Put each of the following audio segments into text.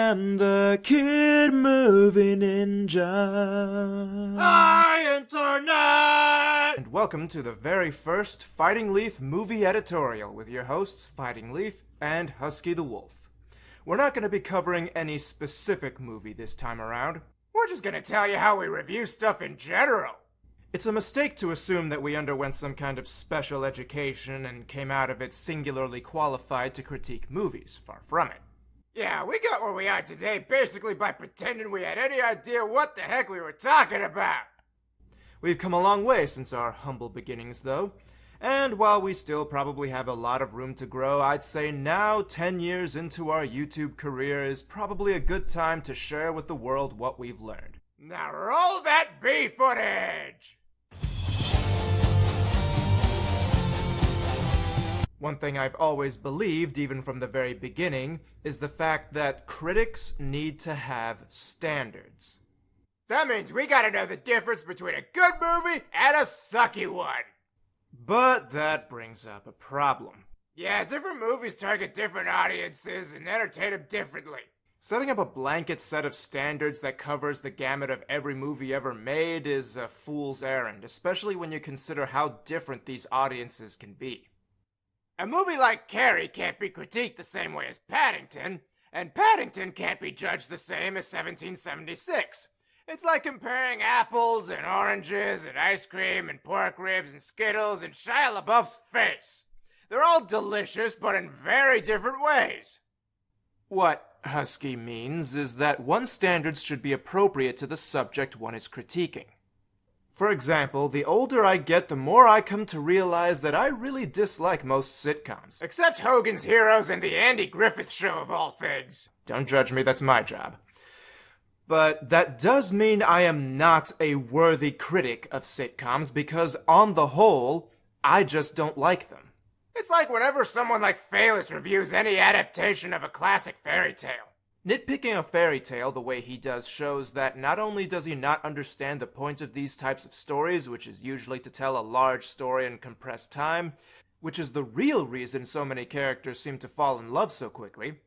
am the Kid Movie Ninja. Hi, Internet! And welcome to the very first Fightingleaf movie editorial with your hosts, Fightingleaf and Husky the Wolf. We're not going to be covering any specific movie this time around. We're just gonna tell you how we review stuff in general. It's a mistake to assume that we underwent some kind of special education and came out of it singularly qualified to critique movies. Far from it. Yeah, we got where we are today basically by pretending we had any idea what the heck we were talking about. We've come a long way since our humble beginnings, though. And while we still probably have a lot of room to grow, I'd say now, 10 years into our YouTube career, is probably a good time to share with the world what we've learned. Now roll that B footage! One thing I've always believed, even from the very beginning, is the fact that critics need to have standards. That means we gotta know the difference between a good movie and a sucky one. But that brings up a problem. Yeah, different movies target different audiences and entertain them differently. Setting up a blanket set of standards that covers the gamut of every movie ever made is a fool's errand, especially when you consider how different these audiences can be. A movie like Carrie can't be critiqued the same way as Paddington, and Paddington can't be judged the same as 1776. It's like comparing apples and oranges and ice cream and pork ribs and Skittles and Shia LaBeouf's face. They're all delicious, but in very different ways. What Husky means is that one's standards should be appropriate to the subject one is critiquing. For example, the older I get, the more I come to realize that I really dislike most sitcoms. Except Hogan's Heroes and the Andy Griffith Show of all things. Don't judge me, that's my job. But that does mean I am not a worthy critic of sitcoms because, on the whole, I just don't like them. It's like whenever someone like Phalis reviews any adaptation of a classic fairy tale. Nitpicking a fairy tale the way he does shows that not only does he not understand the point of these types of stories, which is usually to tell a large story in compressed time, which is the real reason so many characters seem to fall in love so quickly.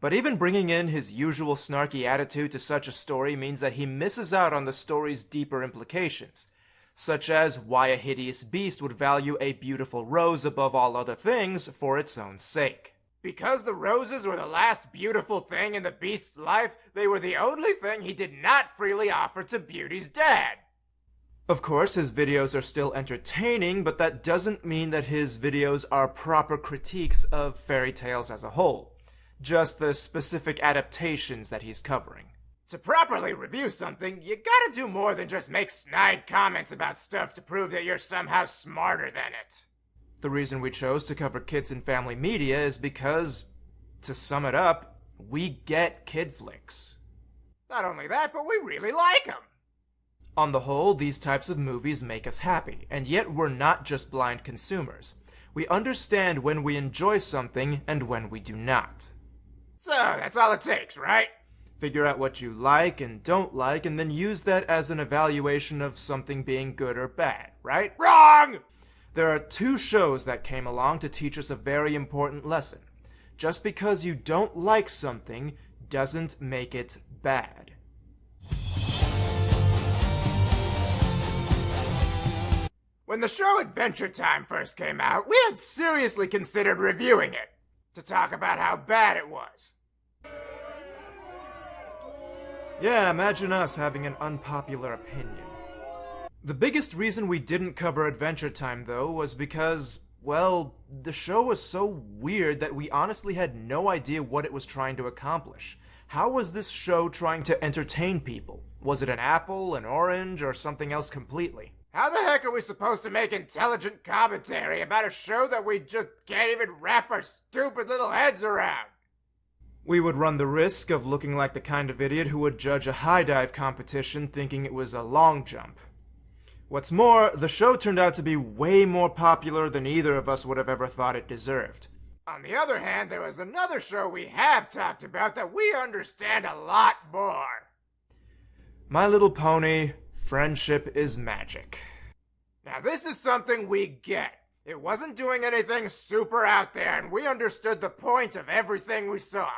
But even bringing in his usual snarky attitude to such a story means that he misses out on the story's deeper implications, such as why a hideous beast would value a beautiful rose above all other things for its own sake. Because the roses were the last beautiful thing in the beast's life, they were the only thing he did not freely offer to Beauty's dad. Of course, his videos are still entertaining, but that doesn't mean that his videos are proper critiques of fairy tales as a whole. Just the specific adaptations that he's covering. To properly review something, you gotta do more than just make snide comments about stuff to prove that you're somehow smarter than it. The reason we chose to cover kids and family media is because, to sum it up, we get kid flicks. Not only that, but we really like them. On the whole, these types of movies make us happy, and yet we're not just blind consumers. We understand when we enjoy something and when we do not. So, that's all it takes, right? Figure out what you like and don't like, and then use that as an evaluation of something being good or bad, right? Wrong! There are two shows that came along to teach us a very important lesson. Just because you don't like something doesn't make it bad. When the show Adventure Time first came out, we had seriously considered reviewing it, to talk about how bad it was. Yeah, imagine us having an unpopular opinion. The biggest reason we didn't cover Adventure Time, though, was because, well, the show was so weird that we honestly had no idea what it was trying to accomplish. How was this show trying to entertain people? Was it an apple, an orange, or something else completely? How the heck are we supposed to make intelligent commentary about a show that we just can't even wrap our stupid little heads around? We would run the risk of looking like the kind of idiot who would judge a high dive competition thinking it was a long jump. What's more, the show turned out to be way more popular than either of us would have ever thought it deserved. On the other hand, there was another show we have talked about that we understand a lot more. My Little Pony, Friendship is Magic. Now this is something we get. It wasn't doing anything super out there, and we understood the point of everything we saw.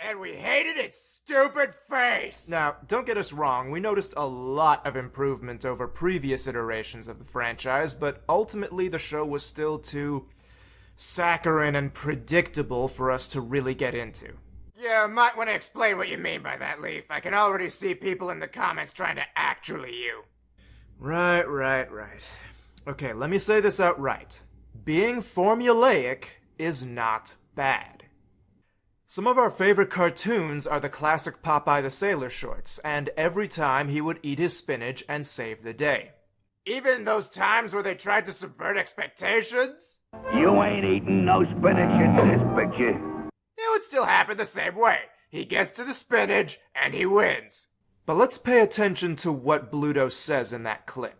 And we hated its stupid face! Now, don't get us wrong, we noticed a lot of improvement over previous iterations of the franchise, but ultimately the show was still too saccharine and predictable for us to really get into. You might want to explain what you mean by that, Leaf. I can already see people in the comments trying to actually you. Right. Okay, let me say this outright. Being formulaic is not bad. Some of our favorite cartoons are the classic Popeye the Sailor shorts, and every time he would eat his spinach and save the day. Even those times where they tried to subvert expectations? You ain't eating no spinach in this picture. It would still happen the same way. He gets to the spinach, and he wins. But let's pay attention to what Bluto says in that clip.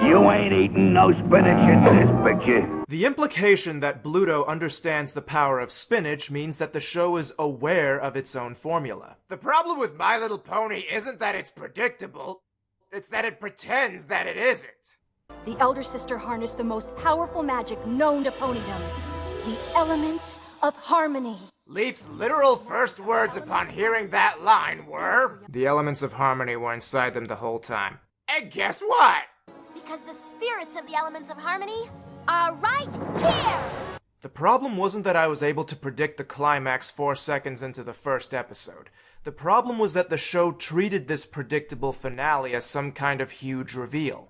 You ain't eating no spinach in this picture. The implication that Bluto understands the power of spinach means that the show is aware of its own formula. The problem with My Little Pony isn't that it's predictable, it's that it pretends that it isn't. The elder sister harnessed the most powerful magic known to ponydom, the elements of harmony. Leaf's literal first words upon hearing that line were, The elements of harmony were inside them the whole time. and guess what? Because the spirits of the elements of harmony are right here! The problem wasn't that I was able to predict the climax 4 seconds into the first episode. The problem was that the show treated this predictable finale as some kind of huge reveal.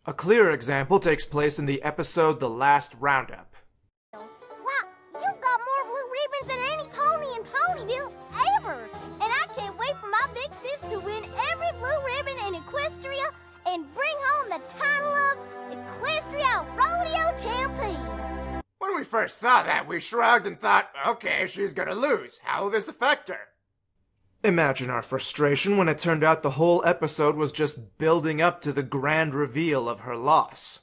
A clear example takes place in the episode The Last Roundup. Wow, you've got more blue ribbons than any pony in Ponyville ever! And I can't wait for my big sis to win every blue ribbon in Equestria and bring home the title of Equestria Rodeo Champion! When we first saw that, we shrugged and thought, okay, she's gonna lose. How will this affect her? Imagine our frustration when it turned out the whole episode was just building up to the grand reveal of her loss.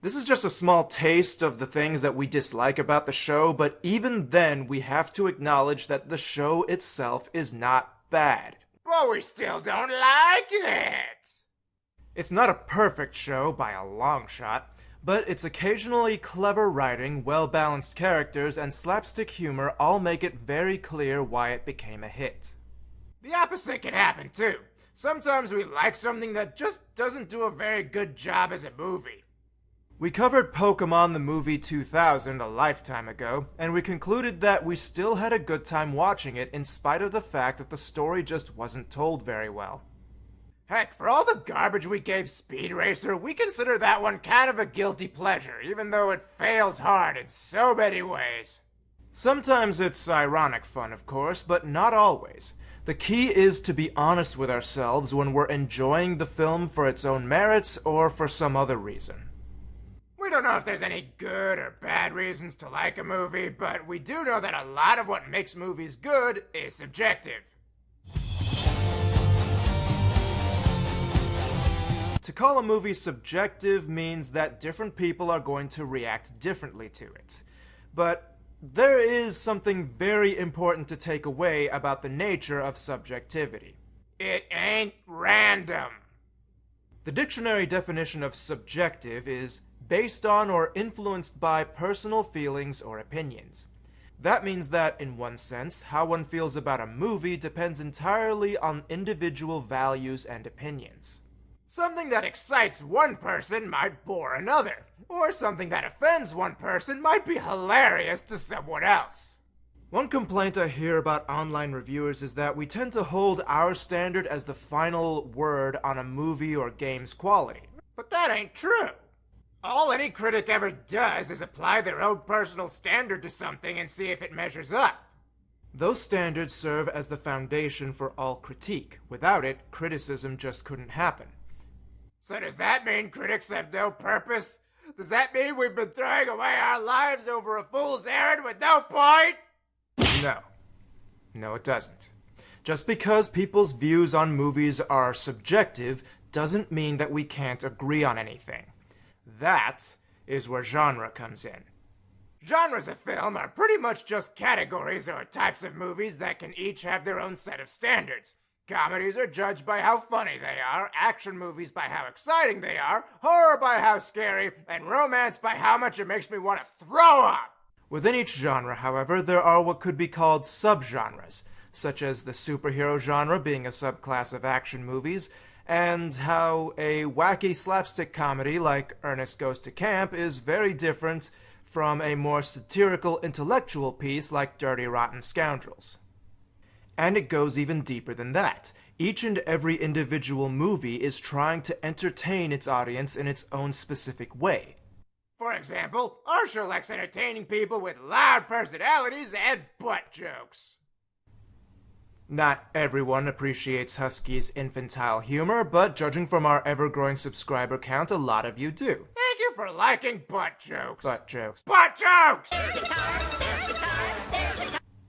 This is just a small taste of the things that we dislike about the show, but even then we have to acknowledge that the show itself is not bad. But we still don't like it! It's not a perfect show by a long shot, but its occasionally clever writing, well-balanced characters, and slapstick humor all make it very clear why it became a hit. The opposite can happen too. Sometimes we like something that just doesn't do a very good job as a movie. We covered Pokemon the Movie 2000 a lifetime ago, and we concluded that we still had a good time watching it in spite of the fact that the story just wasn't told very well. Heck, for all the garbage we gave Speed Racer, we consider that one kind of a guilty pleasure, even though it fails hard in so many ways. Sometimes it's ironic fun, of course, but not always. The key is to be honest with ourselves when we're enjoying the film for its own merits or for some other reason. We don't know if there's any good or bad reasons to like a movie, but we do know that a lot of what makes movies good is subjective. To call a movie subjective means that different people are going to react differently to it. But there is something very important to take away about the nature of subjectivity. It ain't random. The dictionary definition of subjective is based on or influenced by personal feelings or opinions. That means that, in one sense, how one feels about a movie depends entirely on individual values and opinions. Something that excites one person might bore another, or something that offends one person might be hilarious to someone else. One complaint I hear about online reviewers is that we tend to hold our standard as the final word on a movie or game's quality. But that ain't true. All any critic ever does is apply their own personal standard to something and see if it measures up. Those standards serve as the foundation for all critique. Without it, criticism just couldn't happen. So does that mean critics have no purpose? Does that mean we've been throwing away our lives over a fool's errand with no point? No. No, it doesn't. Just because people's views on movies are subjective doesn't mean that we can't agree on anything. That is where genre comes in. Genres of film are pretty much just categories or types of movies that can each have their own set of standards. Comedies are judged by how funny they are, action movies by how exciting they are, horror by how scary, and romance by how much it makes me want to throw up! Within each genre, however, there are what could be called subgenres. such as the superhero genre being a subclass of action movies, and how a wacky slapstick comedy like Ernest Goes to Camp is very different from a more satirical intellectual piece like Dirty Rotten Scoundrels. And it goes even deeper than that. Each and every individual movie is trying to entertain its audience in its own specific way. For example, our show likes entertaining people with loud personalities and butt jokes. Not everyone appreciates Husky's infantile humor, but judging from our ever-growing subscriber count, a lot of you do. Thank you for liking butt jokes. Butt jokes. Butt jokes!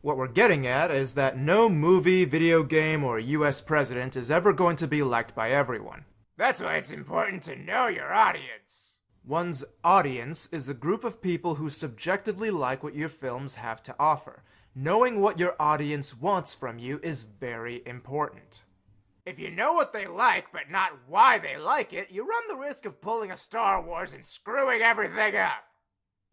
What we're getting at is that no movie, video game, or US president is ever going to be liked by everyone. That's why it's important to know your audience. One's audience is a group of people who subjectively like what your films have to offer. Knowing what your audience wants from you is very important. If you know what they like, but not why they like it, you run the risk of pulling a Star Wars and screwing everything up.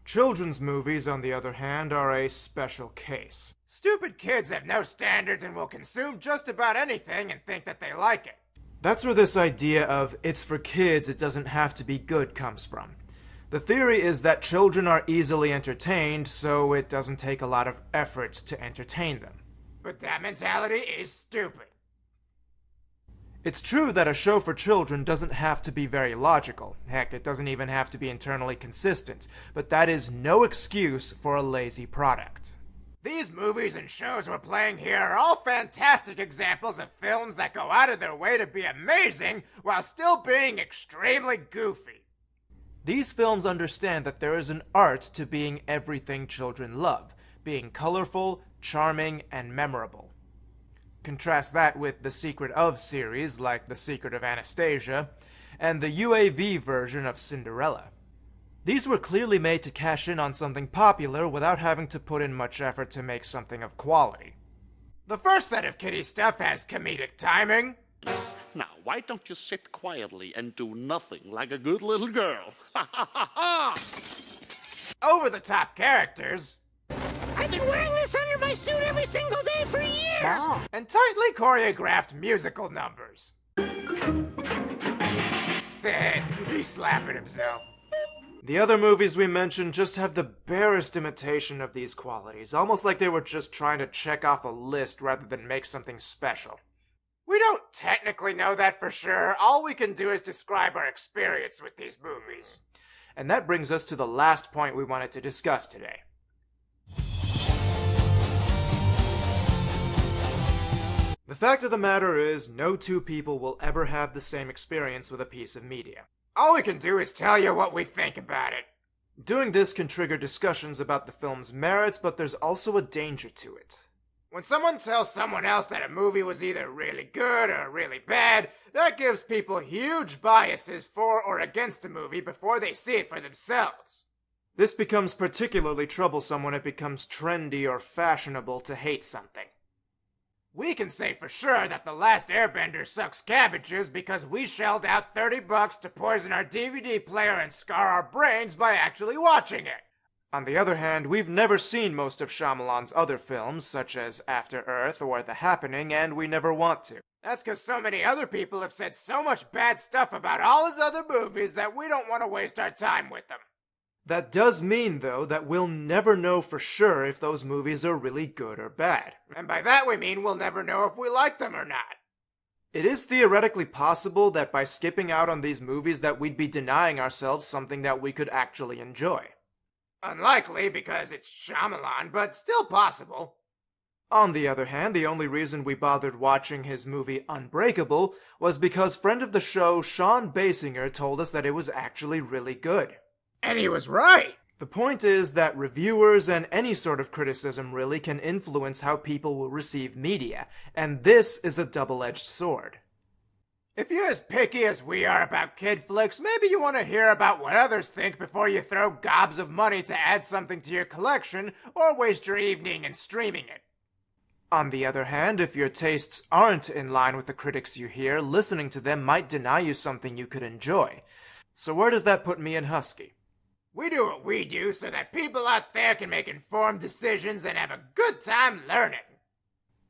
Children's movies, on the other hand, are a special case. Stupid kids have no standards and will consume just about anything and think that they like it. That's where this idea of it's for kids, it doesn't have to be good comes from. The theory is that children are easily entertained, so it doesn't take a lot of effort to entertain them. But that mentality is stupid. It's true that a show for children doesn't have to be very logical. Heck, it doesn't even have to be internally consistent. But that is no excuse for a lazy product. These movies and shows we're playing here are all fantastic examples of films that go out of their way to be amazing while still being extremely goofy. These films understand that there is an art to being everything children love, being colorful, charming, and memorable. Contrast that with the Secret of series, like The Secret of Anastasia, and the UAV version of Cinderella. These were clearly made to cash in on something popular without having to put in much effort to make something of quality. The first set of kiddie stuff has comedic timing. Now, why don't you sit quietly and do nothing like a good little girl? Ha ha ha ha! Over-the-top characters. I've been wearing this under my suit every single day for years! And tightly choreographed musical numbers. He's slapping himself. The other movies we mentioned just have the barest imitation of these qualities, almost like they were just trying to check off a list rather than make something special. We don't technically know that for sure. All we can do is describe our experience with these movies. And that brings us to the last point we wanted to discuss today. The fact of the matter is, no two people will ever have the same experience with a piece of media. All we can do is tell you what we think about it. Doing this can trigger discussions about the film's merits, but there's also a danger to it. When someone tells someone else that a movie was either really good or really bad, that gives people huge biases for or against a movie before they see it for themselves. This becomes particularly troublesome when it becomes trendy or fashionable to hate something. We can say for sure that The Last Airbender sucks cabbages because we shelled out $30 to poison our DVD player and scar our brains by actually watching it. On the other hand, we've never seen most of Shyamalan's other films, such as After Earth or The Happening, and we never want to. That's because so many other people have said so much bad stuff about all his other movies that we don't want to waste our time with them. That does mean, though, that we'll never know for sure if those movies are really good or bad. And by that we mean we'll never know if we like them or not. It is theoretically possible that by skipping out on these movies that we'd be denying ourselves something that we could actually enjoy. Unlikely because it's Shyamalan, but still possible. On the other hand, the only reason we bothered watching his movie Unbreakable was because friend of the show Sean Basinger told us that it was actually really good. And he was right. The point is that reviewers and any sort of criticism really can influence how people will receive media, and this is a double-edged sword. If you're as picky as we are about kid flicks, maybe you want to hear about what others think before you throw gobs of money to add something to your collection or waste your evening in streaming it. On the other hand, if your tastes aren't in line with the critics you hear, listening to them might deny you something you could enjoy. So where does that put me and Husky? We do what we do so that people out there can make informed decisions and have a good time learning.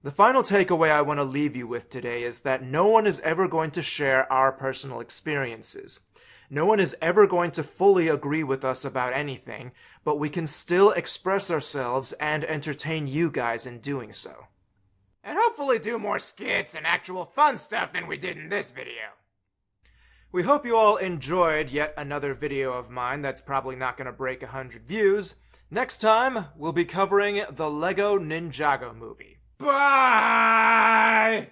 The final takeaway I want to leave you with today is that no one is ever going to share our personal experiences. No one is ever going to fully agree with us about anything, but we can still express ourselves and entertain you guys in doing so. And hopefully do more skits and actual fun stuff than we did in this video. We hope you all enjoyed yet another video of mine that's probably not going to break 100 views. Next time, we'll be covering the Lego Ninjago movie. Bye!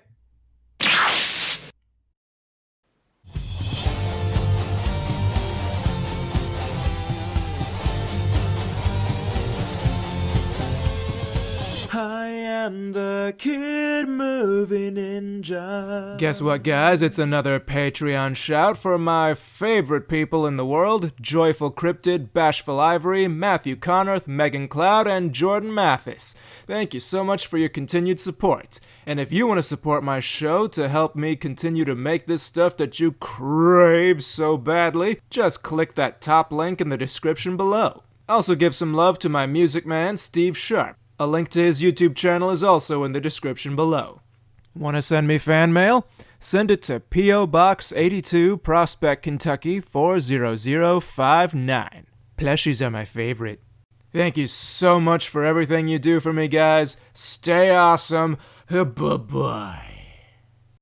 I am the kid movie ninja. Guess what, guys? It's another Patreon shout for my favorite people in the world: Joyful Cryptid, Bashful Ivory, Matthew Connorth, Megan Cloud, and Jordan Mathis. Thank you so much for your continued support. And if you want to support my show to help me continue to make this stuff that you crave so badly, just click that top link in the description below. Also give some love to my music man, Steve Sharp. A link to his YouTube channel is also in the description below. Want to send me fan mail? Send it to P.O. Box 82, Prospect, Kentucky 40059. Plushies are my favorite. Thank you so much for everything you do for me, guys. Stay awesome. Bye-bye.